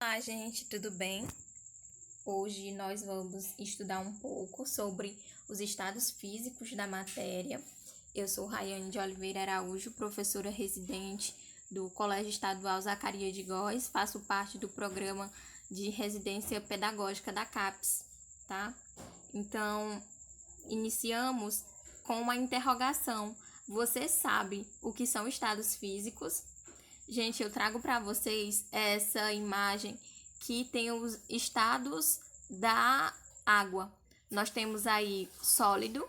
Olá, gente, tudo bem? Hoje nós vamos estudar um pouco sobre os estados físicos da matéria. Eu sou Raiane de Oliveira Araújo, professora residente do Colégio Estadual Zacarias de Góes, faço parte do programa de residência pedagógica da CAPES, tá? Então, iniciamos com uma interrogação. Você sabe o que são estados físicos? Gente, eu trago para vocês essa imagem que tem os estados da água. Nós temos aí sólido,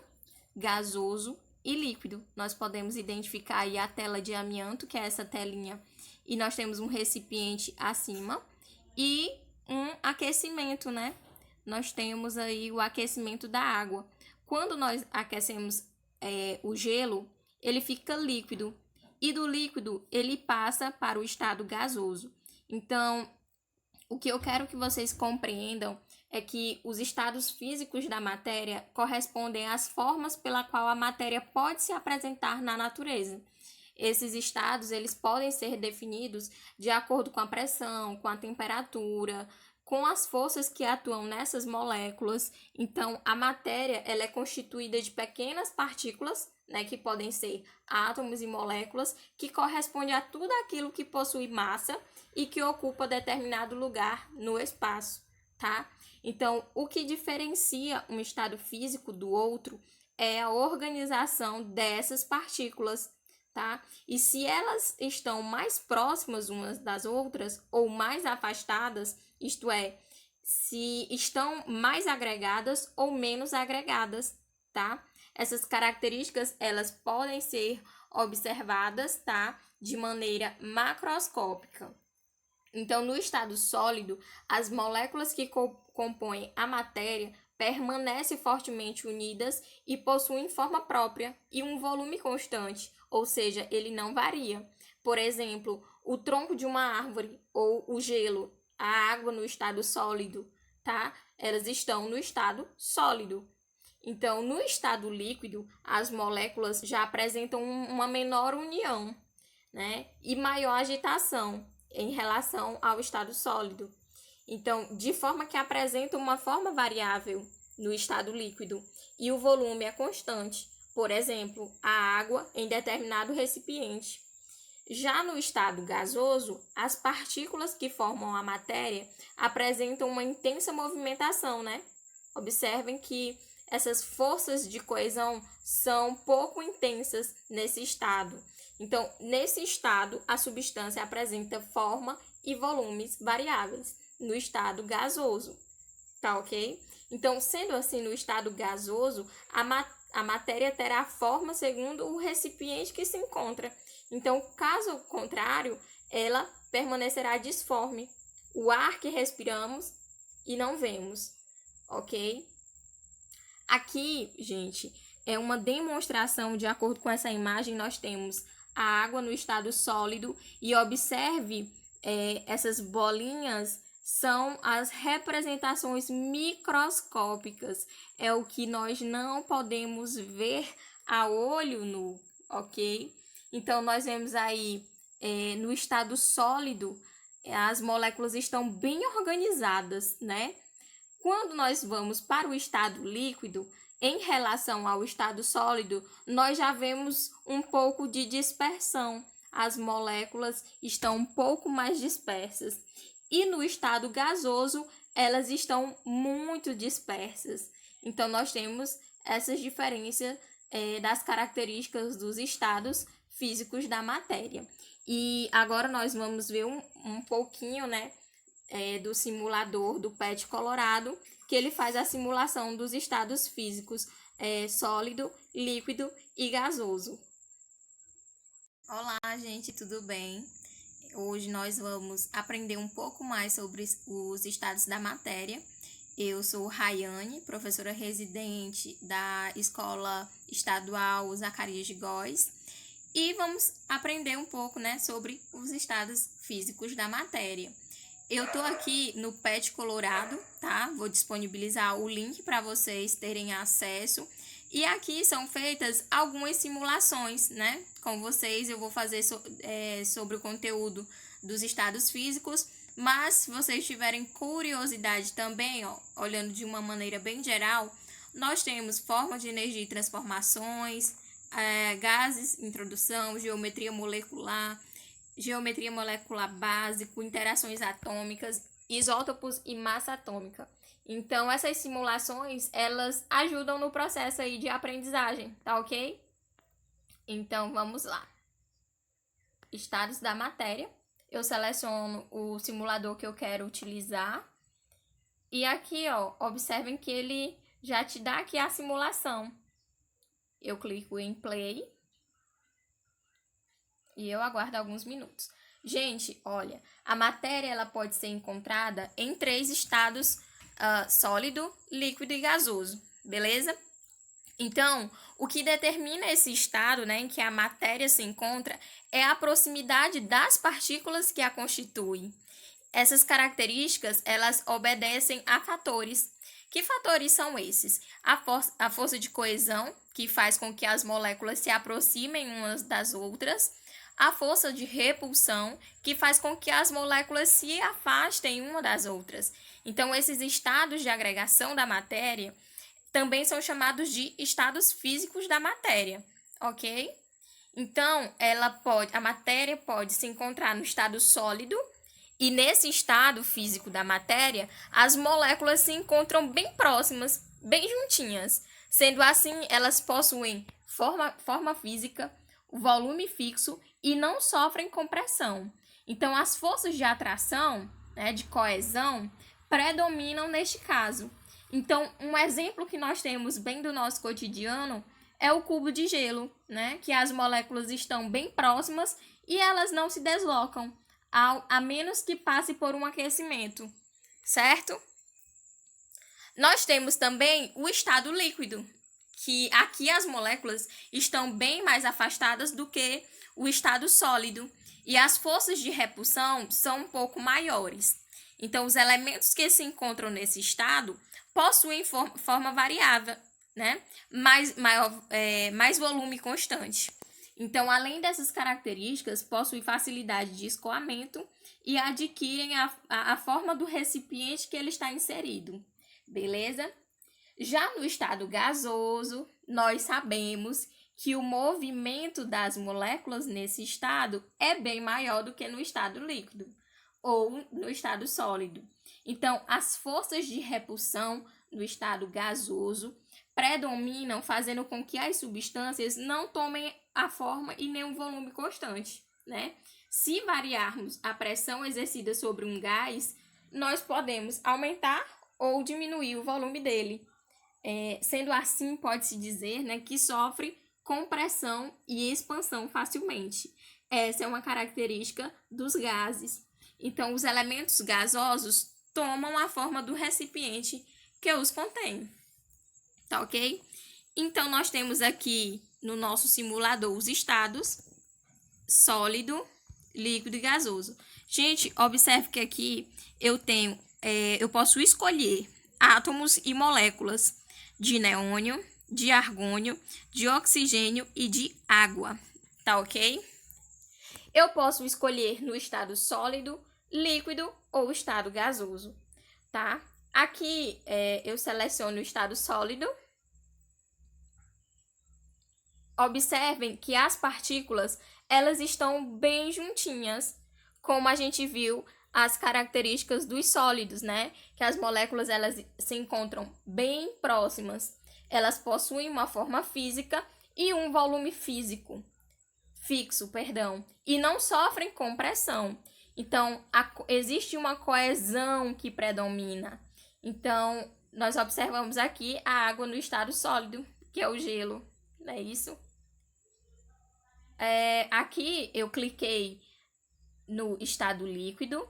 gasoso e líquido. Nós podemos identificar aí a tela de amianto, que é essa telinha, e nós temos um recipiente acima e um aquecimento, né? Nós temos aí o aquecimento da água. Quando nós aquecemos o gelo, ele fica líquido. E do líquido, ele passa para o estado gasoso. Então, o que eu quero que vocês compreendam é que os estados físicos da matéria correspondem às formas pela qual a matéria pode se apresentar na natureza. Esses estados, eles podem ser definidos de acordo com a pressão, com a temperatura, com as forças que atuam nessas moléculas. Então, a matéria, ela é constituída de pequenas partículas, né, que podem ser átomos e moléculas, que corresponde a tudo aquilo que possui massa e que ocupa determinado lugar no espaço, tá? Então, o que diferencia um estado físico do outro é a organização dessas partículas, tá? E se elas estão mais próximas umas das outras ou mais afastadas, isto é, se estão mais agregadas ou menos agregadas, tá? Essas características, elas podem ser observadas, tá? De maneira macroscópica. Então, no estado sólido, as moléculas que compõem a matéria permanecem fortemente unidas e possuem forma própria e um volume constante, ou seja, ele não varia. Por exemplo, o tronco de uma árvore ou o gelo, a água no estado sólido, tá? Elas estão no estado sólido. Então, no estado líquido, as moléculas já apresentam uma menor união, né? E maior agitação em relação ao estado sólido. Então, de forma que apresenta uma forma variável no estado líquido e o volume é constante. Por exemplo, a água em determinado recipiente. Já no estado gasoso, as partículas que formam a matéria apresentam uma intensa movimentação, né? Observem que essas forças de coesão são pouco intensas nesse estado. Então, nesse estado, a substância apresenta forma e volumes variáveis no estado gasoso, tá ok? Então, sendo assim, no estado gasoso, a matéria terá forma segundo o recipiente que se encontra. Então, caso contrário, ela permanecerá disforme. O ar que respiramos e não vemos, ok? Aqui, gente, é uma demonstração, de acordo com essa imagem, nós temos a água no estado sólido e observe essas bolinhas são as representações microscópicas, é o que nós não podemos ver a olho nu, ok? Então, nós vemos aí no estado sólido, as moléculas estão bem organizadas, né? Quando nós vamos para o estado líquido, em relação ao estado sólido, nós já vemos um pouco de dispersão. As moléculas estão um pouco mais dispersas. E no estado gasoso, elas estão muito dispersas. Então, nós temos essas diferenças das características dos estados físicos da matéria. E agora nós vamos ver um pouquinho, né? Do simulador do PET Colorado, que ele faz a simulação dos estados físicos sólido, líquido e gasoso. Olá, gente, tudo bem? Hoje nós vamos aprender um pouco mais sobre os estados da matéria. Eu sou Raiane, professora residente da Escola Estadual Zacarias de Góes, e vamos aprender um pouco, né, sobre os estados físicos da matéria. Eu tô aqui no PET Colorado, tá? Vou disponibilizar o link para vocês terem acesso. E aqui são feitas algumas simulações, né? Com vocês, eu vou fazer sobre o conteúdo dos estados físicos, Mas se vocês tiverem curiosidade também, ó, olhando de uma maneira bem geral, nós temos forma de energia e transformações, gases, introdução, geometria molecular básico, interações atômicas, isótopos e massa atômica. Então, essas simulações, elas ajudam no processo aí de aprendizagem, tá ok? Então, vamos lá. Estados da matéria. Eu seleciono o simulador que eu quero utilizar. E aqui, ó, observem que ele já te dá aqui a simulação. Eu clico em play. E eu aguardo alguns minutos. Gente, olha, a matéria ela pode ser encontrada em 3 estados: sólido, líquido e gasoso, beleza? Então, o que determina esse estado, né, em que a matéria se encontra é a proximidade das partículas que a constituem. Essas características, elas obedecem a fatores. Que fatores são esses? A força de coesão, que faz com que as moléculas se aproximem umas das outras. A força de repulsão, que faz com que as moléculas se afastem uma das outras. Então, esses estados de agregação da matéria também são chamados de estados físicos da matéria, ok? Então, a matéria pode se encontrar no estado sólido, e nesse estado físico da matéria, as moléculas se encontram bem próximas, bem juntinhas. Sendo assim, elas possuem forma física, volume fixo e não sofrem compressão. Então, as forças de atração, né, de coesão, predominam neste caso. Então, um exemplo que nós temos bem do nosso cotidiano é o cubo de gelo, né, que as moléculas estão bem próximas e elas não se deslocam, a menos que passe por um aquecimento, certo? Nós temos também o estado líquido, que aqui as moléculas estão bem mais afastadas do que o estado sólido, e as forças de repulsão são um pouco maiores. Então, os elementos que se encontram nesse estado possuem forma variável, né? Mais volume constante. Então, além dessas características, possuem facilidade de escoamento e adquirem a forma do recipiente que ele está inserido, beleza? Já no estado gasoso, nós sabemos que o movimento das moléculas nesse estado é bem maior do que no estado líquido ou no estado sólido. Então, as forças de repulsão no estado gasoso predominam, fazendo com que as substâncias não tomem a forma e nem um volume constante, né? Se variarmos a pressão exercida sobre um gás, nós podemos aumentar ou diminuir o volume dele. Sendo assim, pode-se dizer, né, que sofre compressão e expansão facilmente. Essa é uma característica dos gases. Então, os elementos gasosos tomam a forma do recipiente que os contém. Tá ok? Então, nós temos aqui no nosso simulador os estados sólido, líquido e gasoso. Gente, observe que aqui eu posso escolher átomos e moléculas de neônio, de argônio, de oxigênio e de água. Tá ok? Eu posso escolher no estado sólido, líquido ou estado gasoso, tá? Aqui eu seleciono o estado sólido. Observem que as partículas, elas estão bem juntinhas, como a gente viu as características dos sólidos, né? Que as moléculas, elas se encontram bem próximas. Elas possuem uma forma física e um volume físico, e não sofrem compressão. Então, existe uma coesão que predomina. Então, nós observamos aqui a água no estado sólido, que é o gelo, não é isso? Aqui eu cliquei no estado líquido.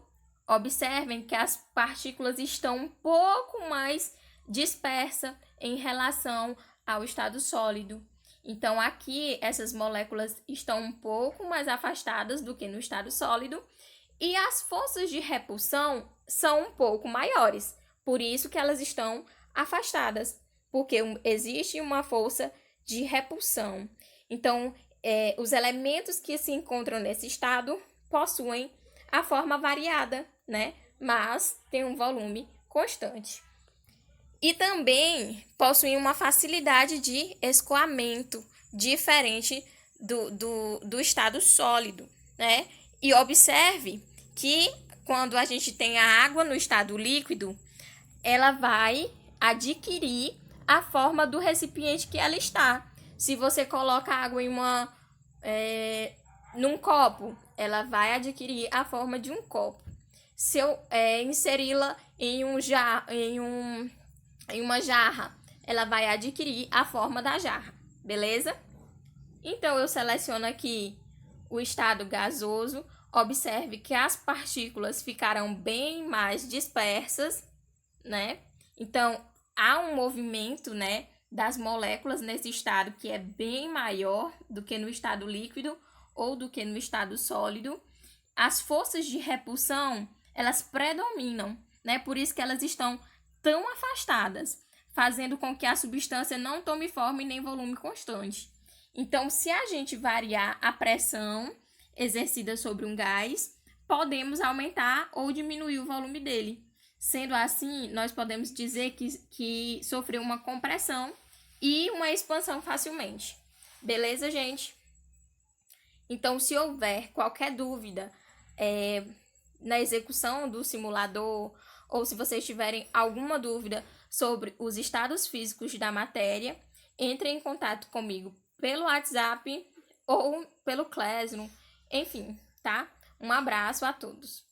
Observem que as partículas estão um pouco mais dispersas em relação ao estado sólido. Então, aqui essas moléculas estão um pouco mais afastadas do que no estado sólido e as forças de repulsão são um pouco maiores. Por isso que elas estão afastadas, porque existe uma força de repulsão. Então, os elementos que se encontram nesse estado possuem a forma variada né? Mas tem um volume constante. E também possuem uma facilidade de escoamento diferente do estado sólido, né? E observe que quando a gente tem a água no estado líquido, ela vai adquirir a forma do recipiente que ela está. Se você coloca a água num copo, ela vai adquirir a forma de um copo. Se eu inseri-la em uma jarra, ela vai adquirir a forma da jarra, beleza? Então, eu seleciono aqui o estado gasoso. Observe que as partículas ficarão bem mais dispersas, né? Então, há um movimento, né, das moléculas nesse estado que é bem maior do que no estado líquido ou do que no estado sólido. As forças de repulsão, elas predominam, né? Por isso que elas estão tão afastadas, fazendo com que a substância não tome forma e nem volume constante. Então, se a gente variar a pressão exercida sobre um gás, podemos aumentar ou diminuir o volume dele. Sendo assim, nós podemos dizer que sofreu uma compressão e uma expansão facilmente. Beleza, gente? Então, se houver qualquer dúvida na execução do simulador, ou se vocês tiverem alguma dúvida sobre os estados físicos da matéria, entrem em contato comigo pelo WhatsApp ou pelo Classroom, enfim, tá? Um abraço a todos.